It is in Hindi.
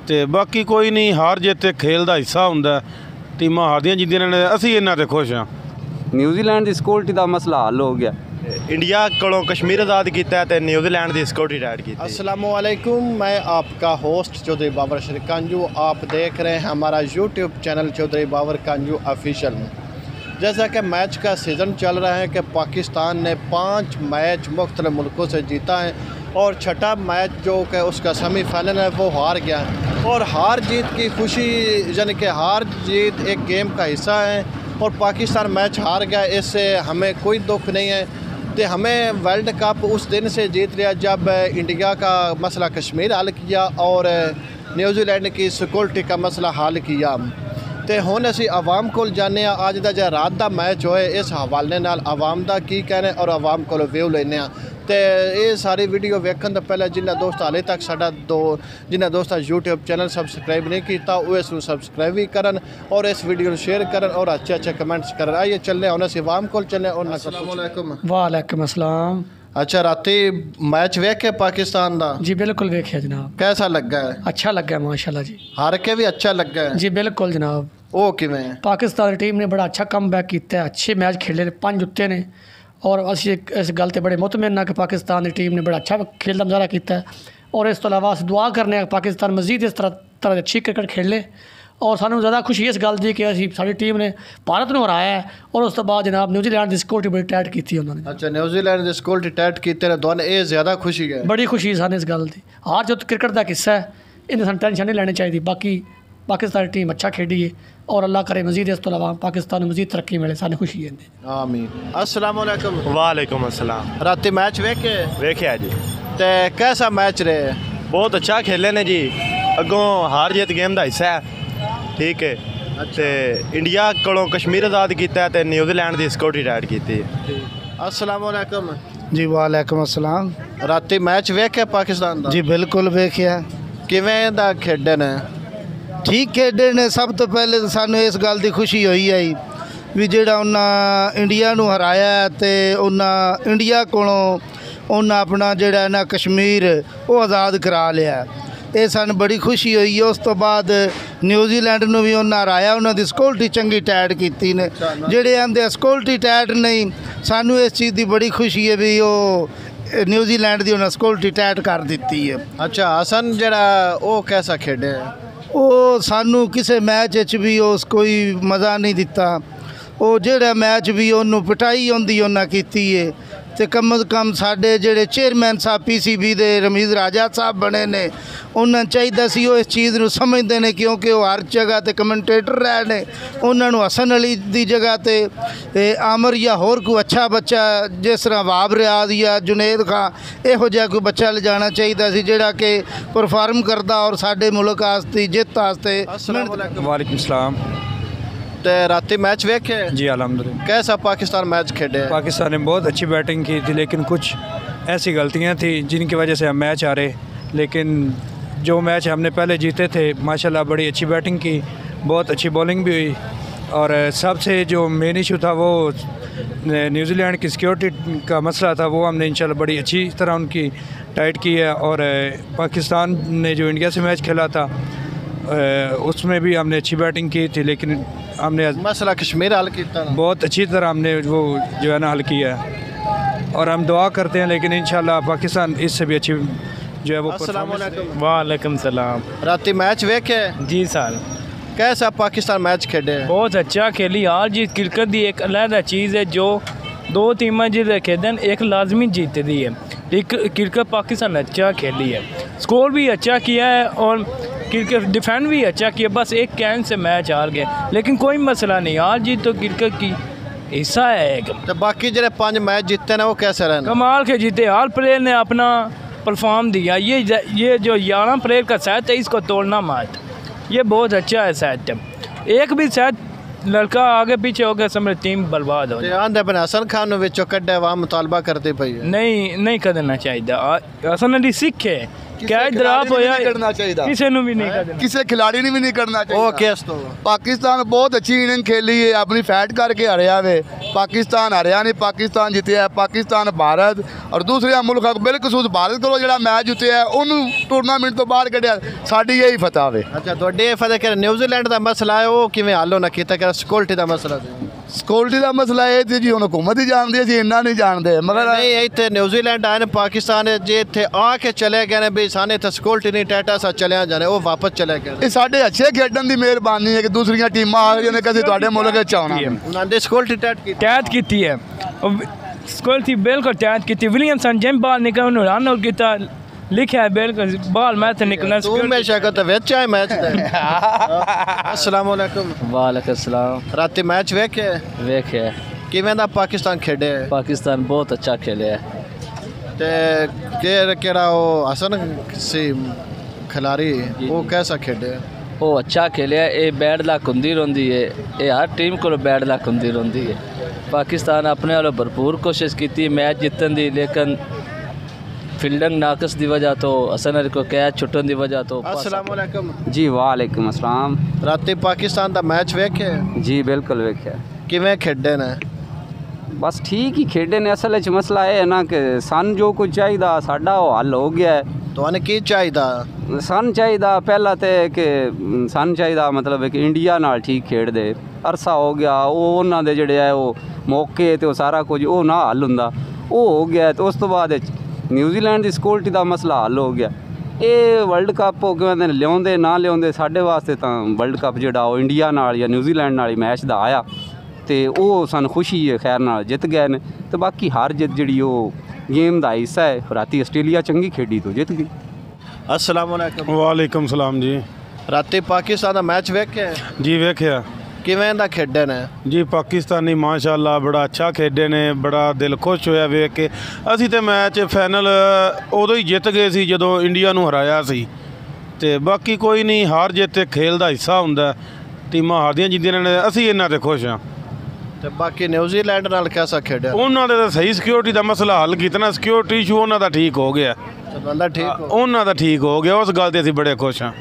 ਤੇ ਬਾਕੀ ਕੋਈ ਨਹੀਂ, ਹਾਰ ਜਿੱਤ ਤੇ ਖੇਲ ਦਾ ਹਿੱਸਾ ਹੁੰਦਾ। ਟੀਮਾਂ ਹਾਰਦੀਆਂ ਜਿੱਤਦੀਆਂ ਨੇ, ਅਸੀਂ ਇਹਨਾਂ ਤੇ ਖੁਸ਼ ਹਾਂ। न्यूजीलैंड की सिक्योरिटी का मसला हल हो गया। इंडिया को कश्मीर आज़ाद किया तो न्यूजीलैंड की सिक्योरिटी टाइट की। अस्सलामुअलैकुम, मैं आपका होस्ट चौधरी बाबर शरीफ कांजू। आप देख रहे हैं हमारा YouTube channel Chaudhary Babar कांजू official. जैसा कि मैच का सीज़न चल रहा है कि पाकिस्तान ने 5 मैच मुख्तलिफ मुल्कों से जीता है और छठा मैच जो कि उसका सेमीफाइनल है वो हार गया है। और हार जीत की खुशी, यानी कि हार जीत एक गेम का हिस्सा है और पाकिस्तान मैच हार गया, इससे हमें कोई दुख नहीं है। तो हमें वर्ल्ड कप उस दिन से जीत लिया जब इंडिया का मसला कश्मीर हल किया और न्यूजीलैंड की सिक्योरिटी का मसला हल किया। तो हुण असीं आवाम को जाने अज का जो रात का मैच होए इस हवाले नाल आवाम का की कहना और आवाम को व्यू लेने। तो ये सारी वीडियो वेखण तो पहले जिन्हें दोस्त हाले तक साडा जिन्हें दोस्त यूट्यूब चैनल सबसक्राइब नहीं किया वो इसको सबसक्राइब भी करन और इस वीडियो को शेयर करन और अच्छे अच्छे कमेंट्स करन। आइए चलने हुण असीं आवाम को चलने। वालेकुम अस्सलाम। अच्छा, राती मैच वेखे पाकिस्तान का? जी बिल्कुल वेखे जनाब। कैसा लगा है? अच्छा लगा माशाल्लाह जी। हार के भी अच्छा लगा है? जी बिल्कुल जनाब। वो किवें? पाकिस्तान टीम ने बड़ा अच्छा कम बैक किया, अच्छे मैच खेले, 5 जिते ने और असी इस गल ते बड़े मुतमिन कि पाकिस्तान की टीम ने बड़ा अच्छा खेल का मुजाहरा किया। और इस तो अलावा अस दुआ करने पाकिस्तान मजीद इस तरह अच्छी क्रिकेट खेले और सानू ज़्यादा खुशी इस गल की कि असी साडी टीम ने भारत को हराया है और उस तो बाद जनाब न्यूजीलैंड की सिक्योरिटी बड़ी टाइट की उन्होंने। अच्छा, न्यूजीलैंड की सिक्योरिटी टाइट की दोनों, ये ज़्यादा खुशी है? बड़ी खुशी सानू इस गल की। हार जो क्रिकेट का हिस्सा है, इन्हें सानू टेंशन नहीं लेनी चाहिए। बाकी पाकिस्तान टीम अच्छा खेडी है और अल्लाह करे मजीद इस तो अलावा पाकिस्तान में मजीद तरक्की मिले, सानू खुशी है। आमीन। अस्सलाम वालेकुम। वालेकुम अस्सलाम। राती मैच वेखे जी। तो कैसा मैच रहे? बहुत अच्छा खेले ने जी। अगों हार जीत गेम का हिस्सा है, ठीक है। तो इंडिया को कश्मीर आज़ाद किया तो न्यूजीलैंड की सिक्योरिटी टाइट की। अस्सलाम वालेकुम। जी वालेकुम अस्सलाम। राती मैच वेखे पाकिस्तान का? जी बिल्कुल वेखिया। किवें दा खेडे ने? ठीक खेडे ने। सब तो पहले तो सानू इस गल की खुशी हुई है भी जिहड़ा उन्हें इंडिया नूं हराया तो उन्हें इंडिया कोलों उन्हें अपना जिहड़ा ना कश्मीर वो आज़ाद करा लिया। ये सानू बड़ी खुशी हुई है। उस तो बाद न्यूजीलैंड नूं भी उन्हें हराया, उन्होंने सिक्योरिटी चंगी टाइट की ने। जिहड़े आंदे सिक्योरिटी टाइट नहीं, सानू इस चीज़ की बड़ी खुशी है भी वो न्यूजीलैंड की उन्हें सिक्योरिटी टाइट कर दी है। अच्छा, हसन जिहड़ा वो कैसा खेडे? वो सानू किसी मैच भी उस कोई मज़ा नहीं दिता। वो जिहड़ा मैच भी उन्होंने पिटाई आंदी उन्हें की है। तो कम अज़ कम साढ़े जिहड़े चेयरमैन साहब PCB दे रमीज़ राजा साहब बने ने, उन्हें चाहिए सी वो इस चीज़ को समझते हैं क्योंकि वो हर जगह ते कमेंटेटर रहे ने। उन्होंने हसन अली की जगह ते आमर या होर कोई अच्छा बच्चा जिस तरह वाब रियाज या जुनेद खां इहो जिहा कोई बच्चा ले जाना चाहिए सी जिहड़ा कि परफॉर्म करता और साडे मुल्क वास्ते जित वास्ते। वालेकुम सलाम। तो राती मैच वेखे? जी अल्हम्दुलिल्लाह। कैसा पाकिस्तान मैच खेडे? पाकिस्तान ने बहुत अच्छी बैटिंग की थी लेकिन कुछ ऐसी गलतियां थी जिनकी वजह से हम मैच हारे। लेकिन जो मैच हमने पहले जीते थे माशाल्लाह बड़ी अच्छी बैटिंग की, बहुत अच्छी बॉलिंग भी हुई और सबसे जो मेन इशू था वो न्यूजीलैंड की सिक्योरिटी का मसला था, वो हमने इंशाल्लाह बड़ी अच्छी तरह उनकी टाइट की है। और पाकिस्तान ने जो इंडिया से मैच खेला था उसमें भी हमने अच्छी बैटिंग की थी लेकिन हमने मसला कश्मीर हल किया, बहुत अच्छी तरह हमने वो जो है ना हल किया है और हम दुआ करते हैं। लेकिन इंशाल्लाह पाकिस्तान इससे भी अच्छी जो है वो। अस्सलाम वालेकुम। वालेकुम सलाम। राती मैच वेखे? जी सर। कैसा पाकिस्तान मैच खेडे? बहुत अच्छा खेली। हार जीत क्रिकेट की एक अलग चीज़ है जो दो टीमें जिस खेदन एक लाजमी जीतती है। क्रिकेट पाकिस्तान अच्छा खेली है, स्कोर भी अच्छा किया है और क्रिकेट डिफेंड भी अच्छा किया। बस एक कैन से मैच हार गए लेकिन कोई मसला नहीं, हार जीत तो क्रिकेट की हिस्सा है एक। तो बाकी जो 5 मैच जीते ना वो कैसे रहे? कमाल के जीते, हर प्लेयर ने अपना परफॉर्म दिया। ये जो 11 प्लेयर का सेट है इसको तोड़ना मत, ये बहुत अच्छा है सेट। एक भी सेट लड़का आगे पीछे हो गया समझ टीम बर्बाद हो जाए। हसन खान विचों कड्डे आवाम मुतालबा करती पई है। नहीं करना चाहिए। हसन अली सिख है, कैच ड्रॉप होया करना चाहिए, किसी ਨੂੰ ਵੀ ਨਹੀਂ ਕਰਨਾ, किसी खिलाड़ी ने भी नहीं करना ਉਹ चाहिए। ਕਿਸ ਤੋਂ पाकिस्तान बहुत अच्छी इनिंग खेली है, अपनी फैट करके हरिया वे। पाकिस्तान हरिया नहीं, पाकिस्तान जितया है। पाकिस्तान भारत और दूसरे मुल्क बिलखसूस भारत को जो मैच जितया है उन्होंने टूर्नामेंट तो बाहर कढ़िया, साड़ी यही फतह वे। ਅੱਛਾ ਤੁਹਾਡੇ ਇਹ ਫਤਿਹ ਕਰ ਨਿਊਜ਼ੀਲੈਂਡ ਦਾ ਮਸਲਾ ਹੈ ਉਹ ਕਿਵੇਂ ਹੱਲ ਹੋਣਾ ਕੀਤਾ ਕਰ ਸਿਕਿਉਰਿਟੀ ਦਾ ਮਸਲਾ ਤੇ सिक्योरिटी का मसला ये थी जी, हम हुकूमत ही जानती है, इन्ना नहीं जानते मगर ਨਹੀਂ ਇੱਥੇ ਨਿਊਜ਼ੀਲੈਂਡ ਆਏ ਨੇ ਪਾਕਿਸਤਾਨ ਜੇ ਇੱਥੇ ਆ ਕੇ ਚਲੇ ਗਏ ਨੇ ਵੀ ਸਾਨੇ ਇੱਥੇ ਸਿਕਿਉਰਿਟੀ ਨਹੀਂ ਟੈਟਾ ਸਾ ਚਲਿਆ ਜਾਣੇ ਉਹ ਵਾਪਸ ਚਲੇ ਗਏ ਇਹ ਸਾਡੇ ਅੱਛੇ ਖੇਡਣ ਦੀ ਮਿਹਰਬਾਨੀ ਹੈ ਕਿ ਦੂਸਰੀਆਂ ਟੀਮਾਂ ਆ ਰਹੀਆਂ ਨੇ ਕਦੇ ਤੁਹਾਡੇ ਮੁਲਕ ਵਿੱਚ ਆਉਣਾ। ਉਹਨਾਂ ਦੇ ਸਿਕਿਉਰਿਟੀ ਟੈਟ ਕੀਤੀ ਟੈਚ ਕੀਤੀ ਹੈ ਸਿਕਿਉਰਿਟੀ ਬਿਲਕੁਲ ਟੈਚ ਕੀਤੀ। ਵਿਲੀਅਮਸਨ ਜਿੰਮ ਬਾਲ ਨਿਕਲ ਉਹਨੂੰ ਰਨ ਆਊਟ ਕੀਤਾ, ਲਿਖਿਆ ਹੈ ਬਿਲਕੁਲ ਬਾਲ ਮੈਂ ਤੇ ਨਿਕਲਣਾ। ਤੂੰ ਮੈਂ ਸ਼ਕਤ ਵਿੱਚ ਆਏ ਮੈਚ ਦੇ ਅਸਲਾਮ ਵਾਲੇਕੁਮ। वालेकुम सलाम। ਰਾਤੀ ਮੈਚ ਵੇਖੇ वेखे ਕਿਵੇਂ ਦਾ ਪਾਕਿਸਤਾਨ ਖੇਡੇ पाकिस्तान बहुत अच्छा खेले है। ਤੇ ਕਿਹੜਾ ਉਹ ਹਸਨ ਸੀ ਖਿਲਾੜੀ ਉਹ ਕੈਸਾ ਖੇਡੇ वो अच्छा खेले है। ये बैड लक होंदी रही है, ये हर टीम को बैड लक होंदी रही है। पाकिस्तान अपने वालों भरपूर कोशिश की मैच जितन दी, लेकिन फील्डिंग नाकस की वजह तो हसन अली को कैच छुट्टन की वजह तो। अस्सलाम वालेकुम जी वालेकुम अस्सलाम। ਰਾਤੀ ਪਾਕਿस्तान ਦਾ ਮੈਚ ਵੇਖੇ जी बिल्कुल वेख्या। ਕਿਵੇਂ ਖੇਡੇ ਨੇ बस ठीक ही खेडे ने। असल च मसला है ना कि सन जो कुछ चाहिए साडा वो हल हो गया है। ਤੁਹਾਨੂੰ ਕੀ ਚਾਹੀਦਾ सन चाहिए पहला तो कि सन चाहिए मतलब कि इंडिया नाल ठीक खेड दे। अरसा हो गया वो उन्होंने दे जिहड़े है वो मौके तो सारा कुछ वो ना हल हुंदा वो हो गया। तो उस तो बाद न्यूजीलैंड की सिक्योरिटी का मसला हल हो गया। ये वर्ल्ड कप कहते लियाउंदे ना लियाउंदे साडे वास्ते तां वर्ल्ड कप जिहड़ा वो इंडिया नाल या न्यूजीलैंड नाल मैच दा आया तो वो सन खुशी है खैर नाल जित गए ने। तो बाकी हार जित जिहड़ी वो गेम का हिस्सा है। राती आस्ट्रेलिया चंगी खेडी तो जित गई। अस्सलाम वालेकुम। ਵਾਲੇਕੁਮ ਸਲਾਮ ਜੀ। ਰਾਤੀ ਪਾਕਿस्तान ਦਾ ਮੈਚ ਵੇਖੇ ਜੀ ਵੇਖਿਆ ਕਿਵੇਂ ਦਾ ਖੇਡੇ ਨੇ ਜੀ। ਪਾਕਿਸਤਾਨੀ ਮਾਸ਼ਾਅੱਲਾ ਬੜਾ ਅੱਛਾ ਖੇਡੇ ਨੇ, ਬੜਾ ਦਿਲ ਖੁਸ਼ ਹੋਇਆ ਵੇਖ ਕੇ। ਅਸੀਂ ਤੇ ਮੈਚ ਫਾਈਨਲ ਉਦੋਂ ਹੀ ਜਿੱਤ ਗਏ ਸੀ ਜਦੋਂ ਇੰਡੀਆ ਨੂੰ ਹਰਾਇਆ ਸੀ। ਤੇ ਬਾਕੀ ਕੋਈ ਨਹੀਂ, ਹਾਰ ਜਿੱਤ ਖੇਲ ਦਾ ਹਿੱਸਾ ਹੁੰਦਾ। ਟੀਮਾਂ ਹਾਰਦੀਆਂ ਜਿੱਤਦੀਆਂ ਨੇ, ਅਸੀਂ ਇਹਨਾਂ ਤੇ ਖੁਸ਼ ਹਾਂ। ਤੇ ਬਾਕੀ ਨਿਊਜ਼ੀਲੈਂਡ ਨਾਲ ਕਿਹਦਾ ਖੇਡਿਆ ਉਹਨਾਂ ਦੇ ਤਾਂ ਸਹੀ ਸਿਕਿਉਰਿਟੀ ਦਾ ਮਸਲਾ ਹੱਲ ਕੀਤਾ ਨਾ, ਸਿਕਿਉਰਿਟੀ ਇਸ਼ੂ ਉਹਨਾਂ ਦਾ ਠੀਕ ਹੋ ਗਿਆ। ਬੰਦਾ ਠੀਕ ਹੋ ਉਹਨਾਂ ਦਾ ਠੀਕ ਹੋ ਗਿਆ, ਉਸ ਗੱਲ ਤੇ ਅਸੀਂ ਬੜੇ ਖੁਸ਼ ਹਾਂ।